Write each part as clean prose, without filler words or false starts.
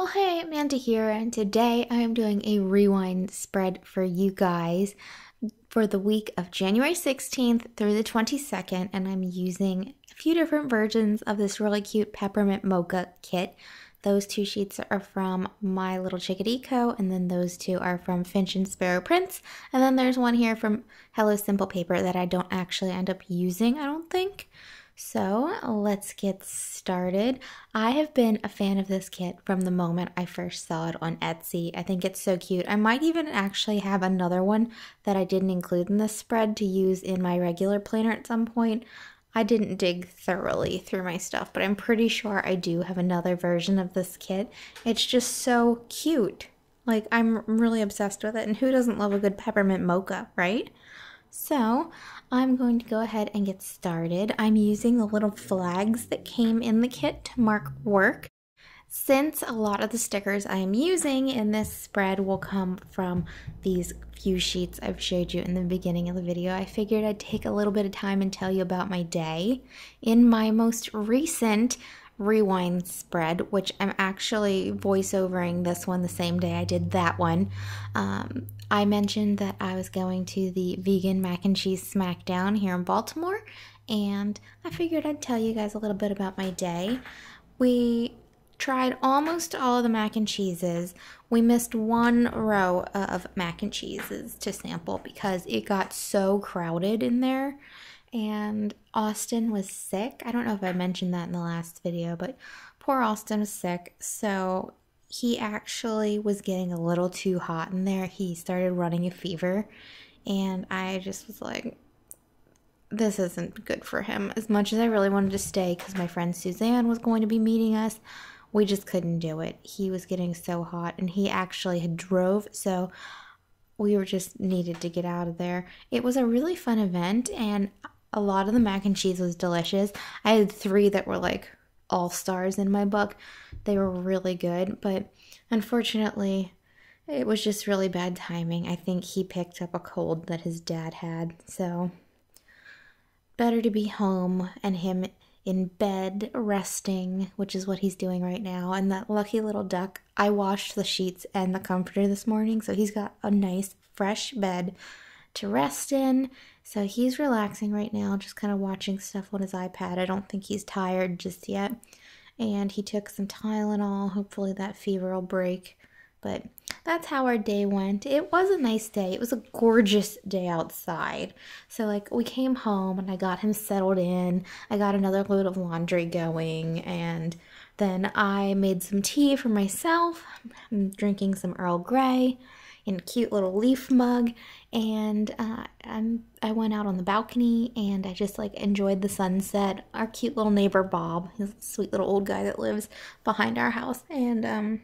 Oh hey, Amanda here, and today I am doing a rewind spread for you guys for the week of January 16th through the 22nd, and I'm using a few different versions of this really cute Peppermint Mocha kit. Those two sheets are from My Little Chickadee Co., and then those two are from Finch and Sparrow Prints, and then there's one here from Hello Simple Paper that I don't actually end up using, I don't think. So let's get started. I have been a fan of this kit from the moment I first saw it on Etsy. I think it's so cute. I might even actually have another one that I didn't include in this spread to use in my regular planner at some point. I didn't dig thoroughly through my stuff, but I'm pretty sure I do have another version of this kit. It's just so cute. Like, I'm really obsessed with it, and who doesn't love a good peppermint mocha, right? So I'm going to go ahead and get started. I'm using the little flags that came in the kit to mark work. Since a lot of the stickers I am using in this spread will come from these few sheets I've showed you in the beginning of the video, I figured I'd take a little bit of time and tell you about my day. In my most recent rewind spread, which I'm actually voiceovering this one the same day I did that one, I mentioned that I was going to the vegan mac and cheese smackdown here in Baltimore, and I figured I'd tell you guys a little bit about my day. We tried almost all of the mac and cheeses. We missed one row of mac and cheeses to sample because it got so crowded in there, and Austin was sick. I don't know if I mentioned that in the last video, but poor Austin was sick, so he actually was getting a little too hot in there. He started running a fever, and I just was like, this isn't good for him. As much as I really wanted to stay because my friend Suzanne was going to be meeting us, we just couldn't do it. He was getting so hot, and he actually had drove, so we were just needed to get out of there. It was a really fun event, and a lot of the mac and cheese was delicious. I had 3 that were like all-stars in my book. They were really good, but unfortunately it was just really bad timing. I think he picked up a cold that his dad had, so better to be home and him in bed resting, which is what he's doing right now. And that lucky little duck, I washed the sheets and the comforter this morning, so he's got a nice fresh bed to rest in. So he's relaxing right now, just kind of watching stuff on his iPad. I don't think he's tired just yet. And he took some Tylenol. Hopefully that fever will break. But that's how our day went. It was a nice day. It was a gorgeous day outside. So like we came home and I got him settled in. I got another load of laundry going, and then I made some tea for myself. I'm drinking some Earl Grey in a cute little leaf mug, and I went out on the balcony and I just like enjoyed the sunset. Our cute little neighbor Bob, he's a sweet little old guy that lives behind our house, and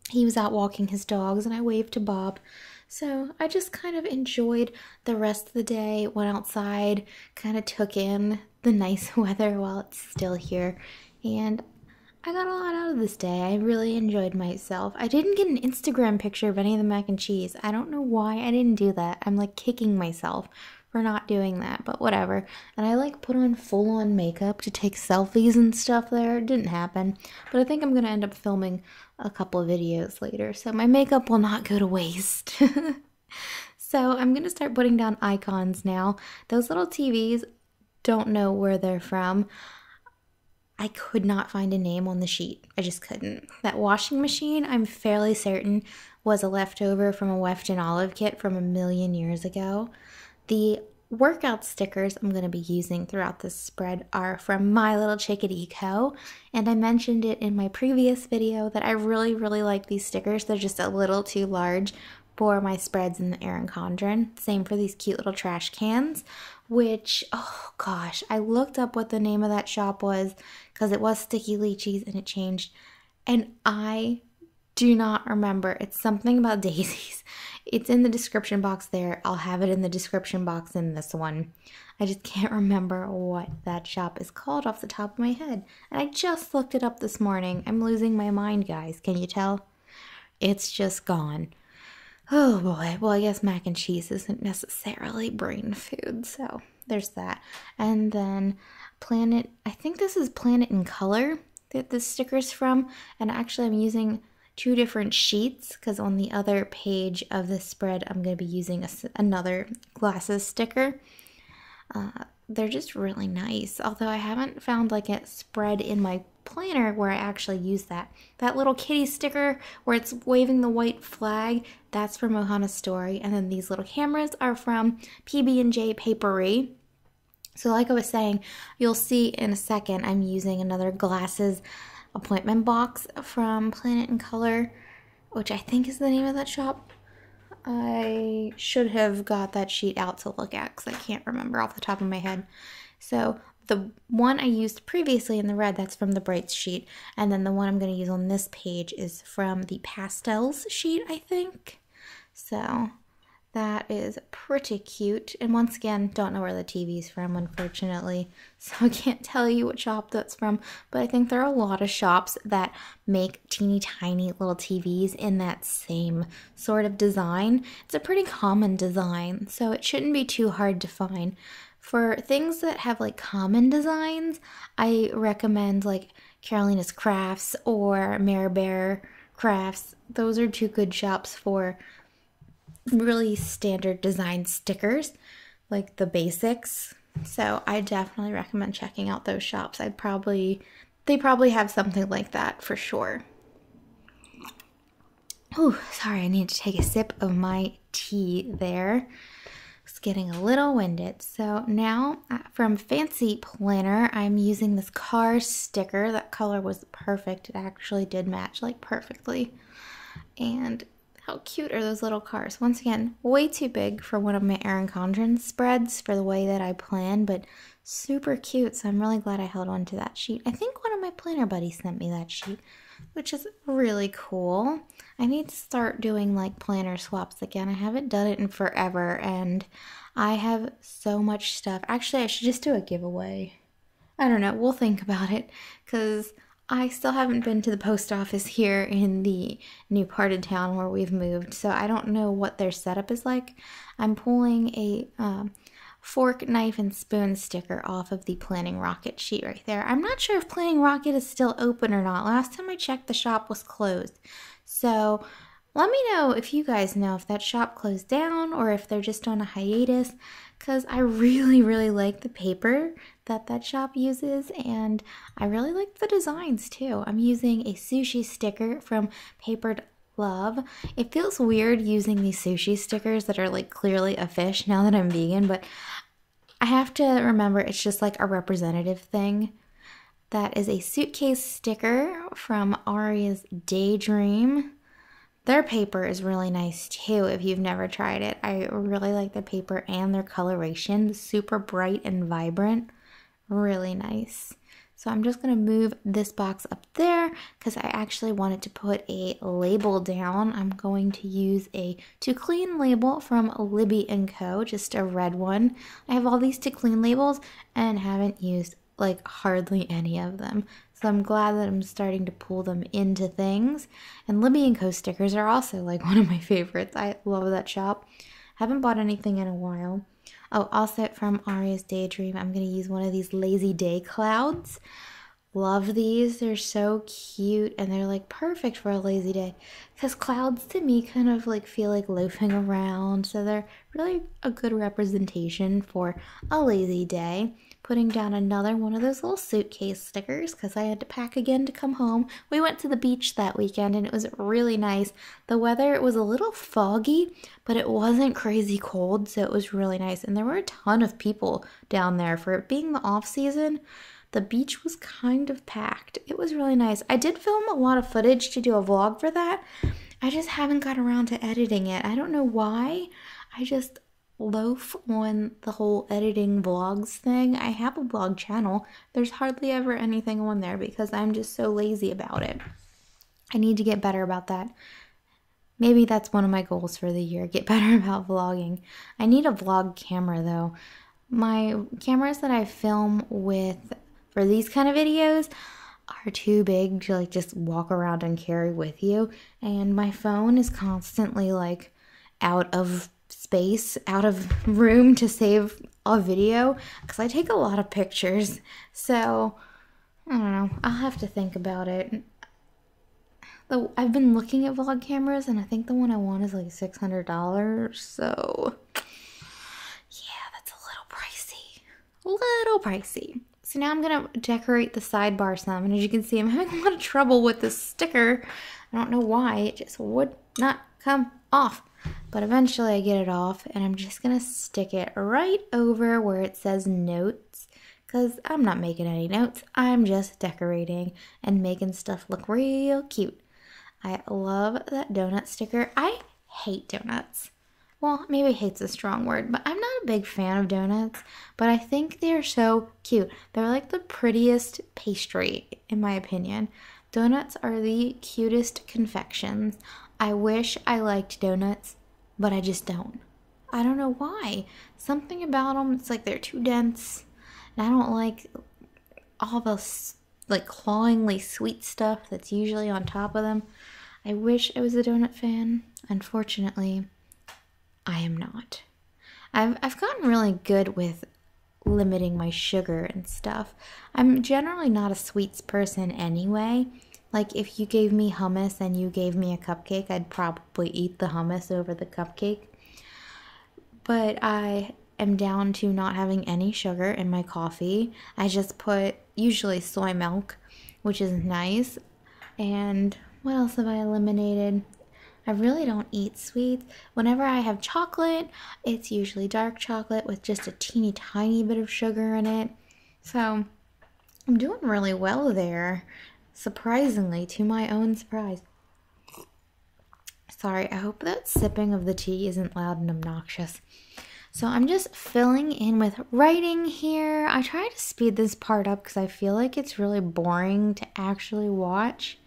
he was out walking his dogs, and I waved to Bob. So I just kind of enjoyed the rest of the day, went outside, kind of took in the nice weather while it's still here, and I got a lot out of this day. I really enjoyed myself. I didn't get an Instagram picture of any of the mac and cheese. I don't know why I didn't do that. I'm like kicking myself for not doing that, but whatever. And I like put on full-on makeup to take selfies and stuff there. It didn't happen, but I think I'm gonna end up filming a couple of videos later, so my makeup will not go to waste. So I'm gonna start putting down icons now. Those little TVs, don't know where they're from. I could not find a name on the sheet. I just couldn't. That washing machine, I'm fairly certain, was a leftover from a Weft and Olive kit from a million years ago. The workout stickers I'm going to be using throughout this spread are from My Little Chickadee Co., and I mentioned it in my previous video that I really like these stickers. They're just a little too large for my spreads in the ERIN CONDREN. Same for these cute little trash cans, which, oh gosh, I looked up what the name of that shop was because it was Sticky Lychees and it changed, and I do not remember. It's something about daisies. It's in the description box there. I'll have it in the description box in this one. I just can't remember what that shop is called off the top of my head, and I just looked it up this morning. I'm losing my mind, guys. Can you tell? It's just gone. Oh boy, well I guess mac and cheese isn't necessarily brain food, so there's that. And then I think this is PlanInColor that this sticker's from, and actually I'm using two different sheets because on the other page of the spread I'm going to be using another glasses sticker. They're just really nice, although I haven't found like a spread in my planner where I actually use that. That little kitty sticker where it's waving the white flag, that's from Ohana Story, and then these little cameras are from PB&J Papery. So like I was saying, you'll see in a second I'm using another glasses appointment box from PlanInColor, which I think is the name of that shop. I should have got that sheet out to look at because I can't remember off the top of my head. So the one I used previously in the red, that's from the Brights sheet. And then the one I'm going to use on this page is from the Pastels sheet, I think. So that is pretty cute. And once again, don't know where the TV's from, unfortunately. So I can't tell you what shop that's from. But I think there are a lot of shops that make teeny tiny little TVs in that same sort of design. It's a pretty common design, so it shouldn't be too hard to find. For things that have like common designs, I recommend like Carolina's Crafts or Mare Bear Crafts. Those are two good shops for really standard design stickers, like the basics. So I definitely recommend checking out those shops. They probably have something like that for sure. Oh, sorry, I need to take a sip of my tea there. It's getting a little winded. So now from Fancy Planner, I'm using this car sticker. That color was perfect. It actually did match like perfectly. And how cute are those little cars? Once again, way too big for one of my ERIN CONDREN spreads for the way that I plan, but super cute. So I'm really glad I held on to that sheet. I think one of my planner buddies sent me that sheet, which is really cool. I need to start doing like planner swaps again. I haven't done it in forever and I have so much stuff. Actually, I should just do a giveaway. I don't know. We'll think about it because I still haven't been to the post office here in the new part of town where we've moved, so I don't know what their setup is like. I'm pulling a fork, knife, and spoon sticker off of the Planning Rocket sheet right there. I'm not sure if Planning Rocket is still open or not. Last time I checked, the shop was closed. So let me know if you guys know if that shop closed down or if they're just on a hiatus, because I really, really like the paper that shop uses, and I really like the designs too. I'm using a sushi sticker from Papered Love. It feels weird using these sushi stickers that are like clearly a fish now that I'm vegan, but I have to remember it's just like a representative thing. That is a suitcase sticker from Aria's Daydream. Their paper is really nice too if you've never tried it. I really like the paper and their coloration. Super bright and vibrant. Really nice. So I'm just going to move this box up there because I actually wanted to put a label down. I'm going to use a To Clean label from Libby & Co. Just a red one. I have all these To Clean labels and haven't used like hardly any of them. So I'm glad that I'm starting to pull them into things. And Libby & Co. stickers are also like one of my favorites. I love that shop. Haven't bought anything in a while. Oh, also from Aria's Daydream, I'm going to use one of these Lazy Day clouds. Love these. They're so cute and they're like perfect for a lazy day. Because clouds to me kind of like feel like loafing around. So they're really a good representation for a lazy day. Putting down another one of those little suitcase stickers because I had to pack again to come home. We went to the beach that weekend and it was really nice. The weather was a little foggy, but it wasn't crazy cold, so it was really nice. And there were a ton of people down there. For it being the off season, the beach was kind of packed. It was really nice. I did film a lot of footage to do a vlog for that. I just haven't got around to editing it. I don't know why. I just loaf on the whole editing vlogs thing. I have a vlog channel. There's hardly ever anything on there because I'm just so lazy about it. I need to get better about that. Maybe that's one of my goals for the year, get better about vlogging. I need a vlog camera though. My cameras that I film with for these kind of videos are too big to like just walk around and carry with you. And my phone is constantly like out of space, out of room to save a video because I take a lot of pictures. So I don't know, I'll have to think about it. I've been looking at vlog cameras, and I think the one I want is like $600, so yeah, that's a little pricey. A little pricey. So now I'm gonna decorate the sidebar some, and as you can see, I'm having a lot of trouble with this sticker. I don't know why, it just would not come off. But eventually I get it off, and I'm just gonna stick it right over where it says notes, because I'm not making any notes. I'm just decorating and making stuff look real cute. I love that donut sticker. I hate donuts. Well, maybe hate's a strong word, but I'm not a big fan of donuts, but I think they're so cute. They're like the prettiest pastry, in my opinion. Donuts are the cutest confections. I wish I liked donuts, but I just don't. I don't know why. Something about them, it's like they're too dense, and I don't like all the like clawingly sweet stuff that's usually on top of them. I wish I was a donut fan. Unfortunately, I am not. I've gotten really good with limiting my sugar and stuff. I'm generally not a sweets person anyway. Like if you gave me hummus and you gave me a cupcake, I'd probably eat the hummus over the cupcake. But I am down to not having any sugar in my coffee. I just put usually soy milk, which is nice. And what else have I eliminated? I really don't eat sweets. Whenever I have chocolate, it's usually dark chocolate with just a teeny tiny bit of sugar in it. So I'm doing really well there, surprisingly, to my own surprise. Sorry, I hope that sipping of the tea isn't loud and obnoxious. So I'm just filling in with writing here. I try to speed this part up because I feel like it's really boring to actually watch.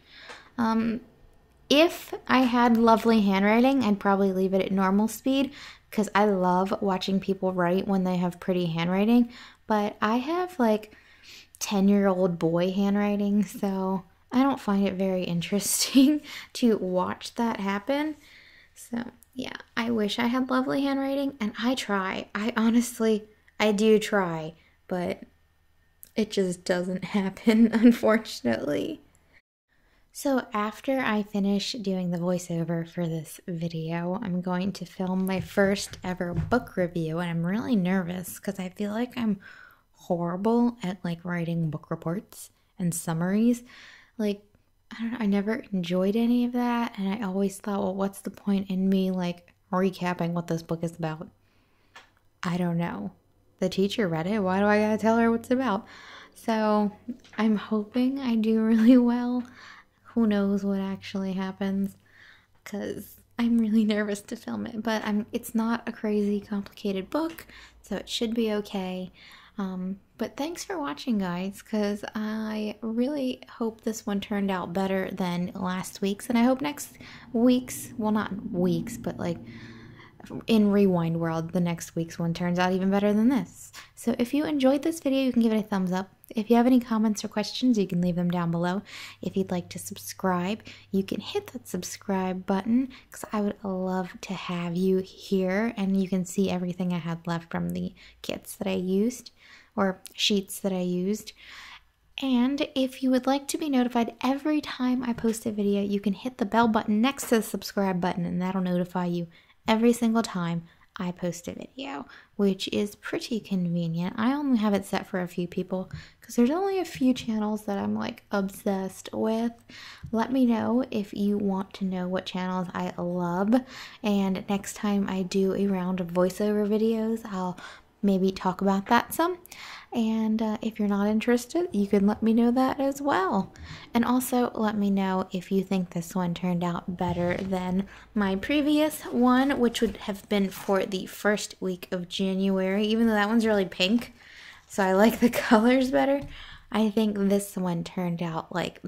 If I had lovely handwriting, I'd probably leave it at normal speed because I love watching people write when they have pretty handwriting. But I have like 10-year-old boy handwriting, so I don't find it very interesting to watch that happen. So yeah, I wish I had lovely handwriting, and I try. I do try, but it just doesn't happen, unfortunately. So after I finish doing the voiceover for this video, I'm going to film my first ever book review, and I'm really nervous because I feel like I'm horrible at like writing book reports and summaries. Like, I don't know, I never enjoyed any of that, and I always thought, well, what's the point in me like recapping what this book is about? I don't know. The teacher read it, why do I gotta tell her what it's about? So I'm hoping I do really well. Who knows what actually happens, because I'm really nervous to film it, but it's not a crazy complicated book, so it should be okay. But thanks for watching, guys, because I really hope this one turned out better than last week's, and I hope next week's, well, not weeks, but like in Rewind World, the next week's one turns out even better than this. So if you enjoyed this video, you can give it a thumbs up. If you have any comments or questions, you can leave them down below. If you'd like to subscribe, you can hit that subscribe button, because I would love to have you here, and you can see everything I had left from the kits that I used, or sheets that I used. And if you would like to be notified every time I post a video, you can hit the bell button next to the subscribe button, and that'll notify you every single time I post a video, which is pretty convenient. I only have it set for a few people because there's only a few channels that I'm like obsessed with. Let me know if you want to know what channels I love, and next time I do a round of voiceover videos, I'll maybe talk about that some. And if you're not interested, you can let me know that as well. And also let me know if you think this one turned out better than my previous one, which would have been for the first week of January, even though that one's really pink, so I like the colors better. I think this one turned out like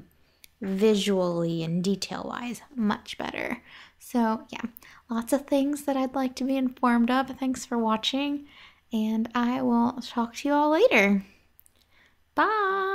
visually and detail-wise much better. So yeah, lots of things that I'd like to be informed of. Thanks for watching, and I will talk to you all later. Bye!